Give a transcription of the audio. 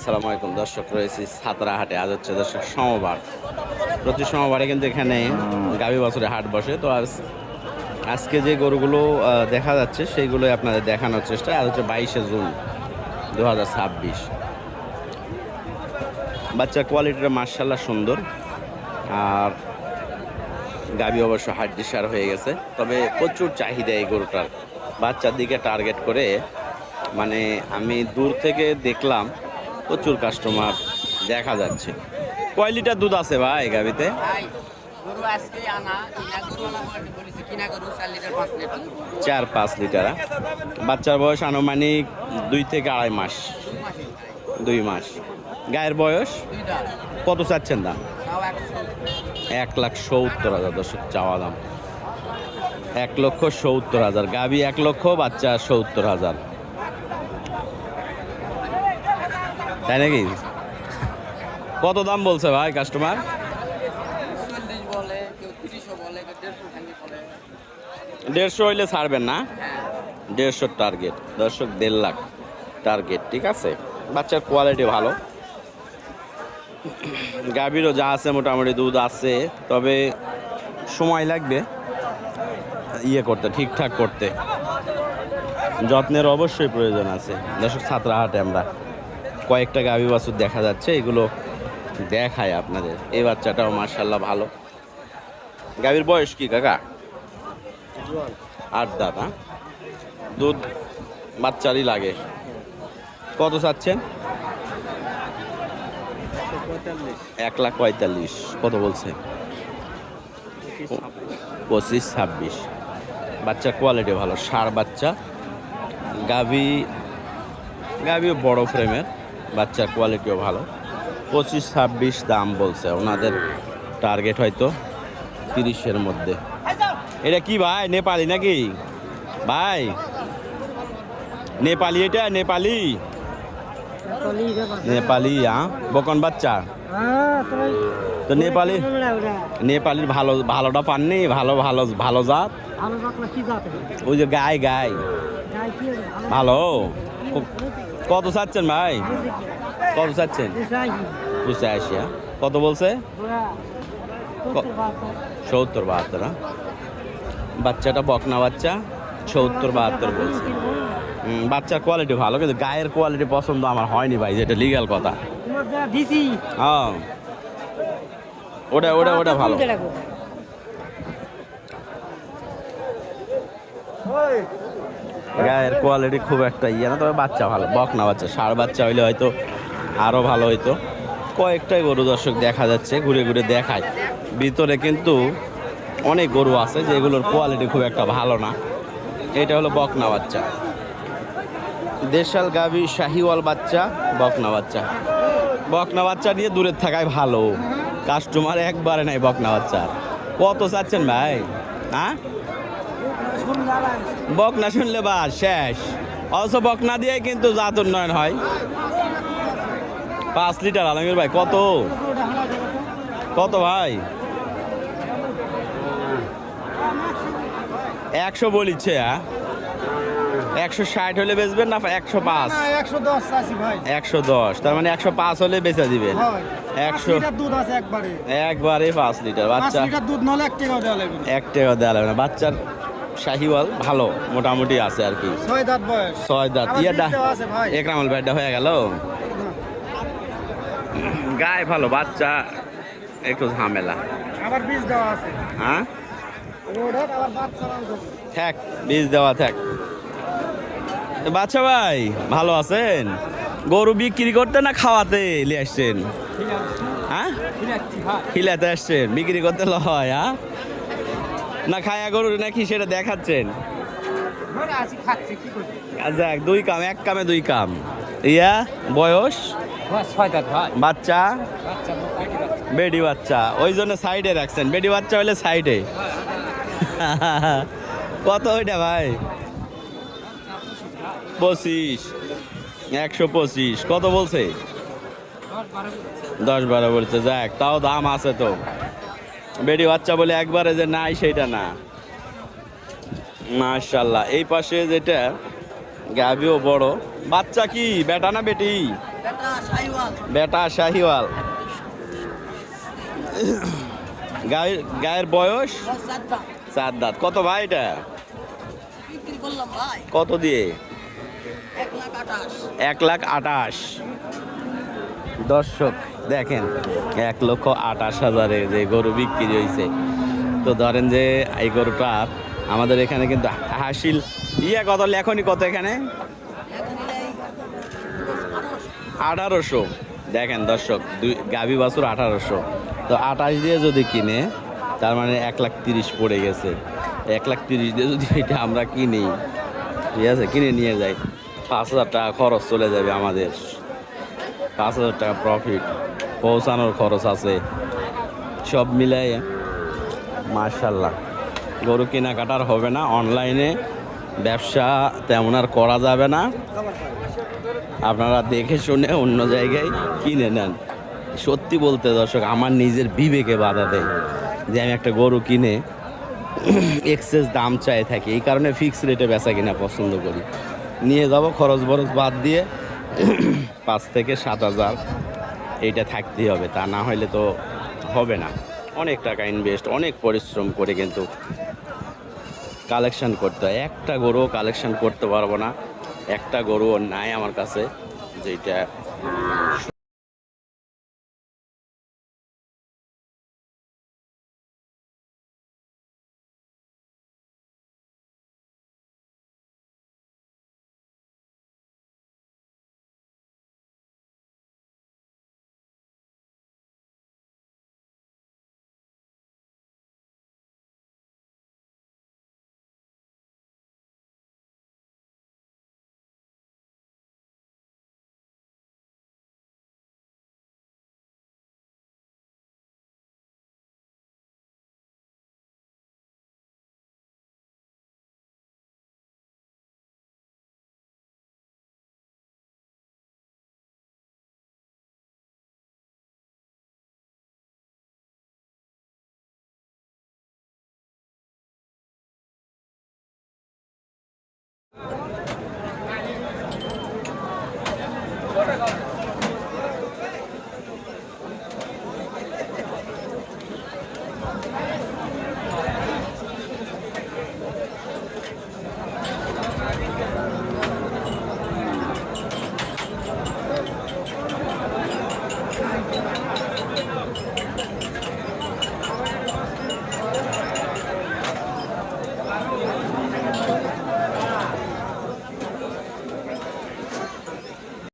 আসসালামু আলাইকুম দর্শক, রয়েছি ছাতরা হাটে। আজ হচ্ছে দর্শক সোমবার। প্রতি সোমবারে কিন্তু এখানে গাভী বছরে হাট বসে। তো আজকে যে গরুগুলো দেখা যাচ্ছে সেইগুলোই আপনাদের দেখানোর চেষ্টা। আজ হচ্ছে 22শে জুন 2026। বাচ্চার কোয়ালিটিটা মার্শাল্লাহ সুন্দর, আর গাভী অবশ্য হাড্ডিসার হয়ে গেছে। তবে প্রচুর চাহিদা এই গরুটার। বাচ্চার দিকে টার্গেট করে মানে আমি দূর থেকে দেখলাম প্রচুর কাস্টমার দেখা যাচ্ছে। কয় লিটার দুধ আছে ভাই গাভীতে? 4-5 লিটার। বাচ্চার বয়স আনুমানিক 2 থেকে 2.5 মাস। 2 মাস। গায়ের বয়স কত চাচ্ছেন দাম? 1,70,000 দর্শক চাওয়া দাম। 1,70,000। গাভী 1 লক্ষ, বাচ্চা 70,000, তাই নাকি? কত দাম বলছে ভাই কাস্টমার? 150 হইলে ছাড়বেন না? 150 টার্গেট দর্শক, 1.5 লাখ টার্গেট। ঠিক আছে, বাচ্চার কোয়ালিটি ভালো, গাভীরও যা আছে মোটামুটি দুধ আছে। তবে সময় লাগবে করতে, ঠিকঠাক করতে, যত্নের অবশ্যই প্রয়োজন আছে। দর্শক, ছাতরা হাটে আমরা কয়েকটা গাভী বাছুর দেখা যাচ্ছে, এগুলো দেখায় আপনাদের। এই বাচ্চাটাও মার্শাল্লাহ ভালো। গাভীর বয়স কি কাকা? 8 দাঁত। দুধ বাচ্চারই লাগে। কত চাচ্ছেন? 1,45,000। কত বলছে? 25-26। বাচ্চার কোয়ালিটি ভালো, ষাঁড় বাচ্চা। গাভীও বড় ফ্রেমের, বাচ্চার কোয়ালিটিও ভালো। 25-26 দাম বলছে। ওনাদের টার্গেট হয়তো 30-এর মধ্যে। এটা কি ভাই, নেপালি নাকি ভাই? নেপালি? এটা নেপালি? নেপালি বকন বাচ্চা তো। নেপালির ভালোটা পাননি? ভালো জাত? ওই যে গাই ভালো। কত চাচ্ছেন ভাই? কত চাচ্ছেন? 85। কত বলছে? 70-72। বাচ্চাটা বকনা বাচ্চা, 70-72 বলছে। বাচ্চার কোয়ালিটি ভালো, কিন্তু গায়ের কোয়ালিটি পছন্দ আমার হয়নি ভাই, যেটা লিগ্যাল কথা। হ্যাঁ, ওটা ভালো। গায়ের কোয়ালিটি খুব একটা না, তবে বাচ্চা ভালো, বকনা বাচ্চা। ষাঁড় বাচ্চা হইলে হয়তো আরও ভালো হইতো। কয়েকটাই গরু দর্শক দেখা যাচ্ছে, ঘুরে ঘুরে দেখায়। ভিতরে কিন্তু অনেক গরু আছে যেগুলোর কোয়ালিটি খুব একটা ভালো না। এটা হলো বকনা বাচ্চা, দেশাল গাভী, শাহিওয়াল বাচ্চা, বকনা বাচ্চা। বকনা বাচ্চা নিয়ে দূরে থাকায় ভালো, কাস্টমার একবারে নাই বকনা বাচ্চা। কত চাচ্ছেন ভাই? বকনা শুনলে বাস শেষ। অবশ্য বকনা দিয়ে কিন্তু জাত উন্নয়ন হয়। 5 লিটার আলমগীর ভাই, কত ভাই? 100 বলিচ্ছে। 160 হলে বেচবেন না? 105? 110। তার মানে 105 হলে বেচা দিবেন। 100 দুধ আছে একবারে 5 লিটার। বাচ্চা 1 টাকা দেওয়া লাগবে না। বাচ্চার শাহিওয়াল ভালো মোটামুটি আছে আর কি। 6 দাঁত বয়স। 6 দাঁত। একরামল ব্যাটটা হয়ে গেল। গায়ে ভালো, বাচ্চা একটু ঝামেলা। আবার বীজ দেওয়া আছে। থাক, বীজ দেওয়া থাক। বাচ্চা ভাই ভালো আছেন? গরু বিক্রি করতে না খাওয়াতে নিয়ে আসছেন? খিলাতে আসছেন, বিক্রি করতে হয় না খায়া গরু নাকি সেটা দেখাচ্ছেন? আচ্ছা, 2 কাম, 1 কামে 2 কাম। বয়স? বাচ্চা বেডি বাচ্চা, ওই জন্য সাইডে রাখছেন। বেডি বাচ্চা হলে সাইডে। কত ওইটা ভাই? 25। 125। কত বলছে? 10-12 বলছে। যাক, তাও দাম আছে তো। বেডি বাচ্চা বলে একবারে যে নাই সেটা না। মাশাআল্লাহ। এই পাশে যেটা গাভীও বড়। বাচ্চা কি বেটা না বেটি? বেটা শাহিওয়াল। গায়ের বয়স 4 দাঁত। কত ভাই এটা? কত দিয়ে? 1,28,000। দর্শক দেখেন 1,28,000 যে গরু বিক্রি হয়েছে। তো ধরেন যে এই গরুটা আমাদের এখানে কিন্তু হাসিল কত লেখনি কত এখানে? 1800। দেখেন দর্শক, গাভী বাছুর 1800। তো 28 দিয়ে যদি কিনে তার মানে 1,30,000 পড়ে গেছে। 1,30,000 দিয়ে যদি এটা আমরা কিনি, ঠিক আছে, কিনে নিয়ে যাই, 5,000 টাকা খরচ চলে যাবে আমাদের। 5,000 টাকা প্রফিট, পৌঁছানোর খরচ আছে, সব মিলাই মাশাল্লাহ গরু কেনাকাটার হবে না। অনলাইনে ব্যবসা তেমন আর করা যাবে না। আপনারা দেখে শুনে অন্য জায়গায় কিনে নেন। সত্যি বলতে দর্শক, আমার নিজের বিবেকে বাধা দেয় যে আমি একটা গরু কিনে এক্সেস দাম চাই থাকি। এই কারণে ফিক্স রেটে বেচা কিনা পছন্দ করি। নিয়ে যাব, খরচ বরচ বাদ দিয়ে 5 থেকে 7,000 এইটা থাকতেই হবে, তা না হলে তো হবে না। অনেক টাকা ইনভেস্ট, অনেক পরিশ্রম করে কিন্তু কালেকশন করতে হয়। একটা গরু কালেকশন করতে পারবো না, একটা গরুও নাই আমার কাছে যেটা